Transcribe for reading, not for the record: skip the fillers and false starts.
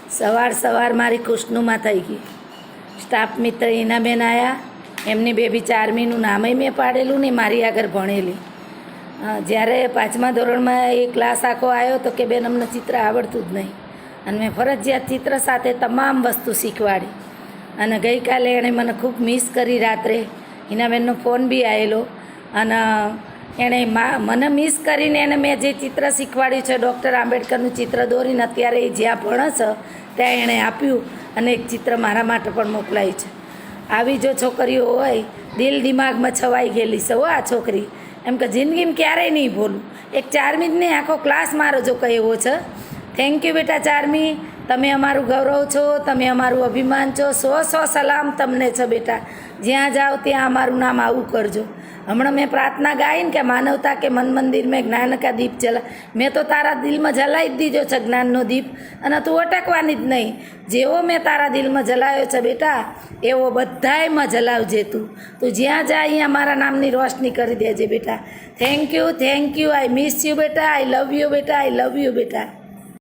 સવાર મારી ખુશનુમા થઈ ગઈ. સ્ટાફ મિત્ર ઈનાબેન આવ્યા, એમની બેબી ચારમીનું નામય મેં પાડેલું ને મારી આગળ ભણેલી. જ્યારે 5મા ધોરણમાં એ ક્લાસ આખો આવ્યો તો કે બેન અમને ચિત્ર આવડતું જ નહીં, અને મેં ફરજિયાત ચિત્ર સાથે તમામ વસ્તુ શીખવાડી. અને ગઈકાલે એણે મને ખૂબ મિસ કરી. રાત્રે ઈનાબેનનો ફોન બી આવેલો, અને એણે મને મિસ કરીને એને મેં જે ચિત્ર શીખવાડ્યું છે ડૉક્ટર આંબેડકરનું ચિત્ર દોરીને અત્યારે એ જ્યાં ભણે છે ત્યાં એણે આપ્યું, અને એક ચિત્ર મારા માટે પણ મોકલાયું છે. આવી જો છોકરીઓ હોય, દિલ દિમાગમાં છવાઈ ગયેલી છે હો આ છોકરી, એમ કે જિંદગીમાં ક્યારેય નહીં ભૂલું. એક ચારમી જ નહીં, આખો ક્લાસ મારો જો કંઈ એવો છે. થેન્ક યુ બેટા ચારમી, તમે અમારું ગૌરવ છો, તમે અમારું અભિમાન છો. 100 સલામ તમને છે બેટા. જ્યાં જાઓ ત્યાં અમારું નામ આવું કરજો. હમણાં મેં પ્રાર્થના ગાઈને કે માનવતા કે મન મંદિર મેં જ્ઞાન કા દીપ જલા, મેં તો તારા દિલમાં જલાવી જ દીધો છે જ્ઞાનનો દીપ, અને તું અટકવાની જ નહીં. જેવો મેં તારા દિલમાં જલાવ્યો છે બેટા, એવો બધાયમાં જલાવજે તું. તું જ્યાં જા અહીંયા મારા નામની રોશની કરી દેજે બેટા. Thank you. I miss you બેટા. આઈ લવ યુ બેટા. આઈ લવ યુ બેટા.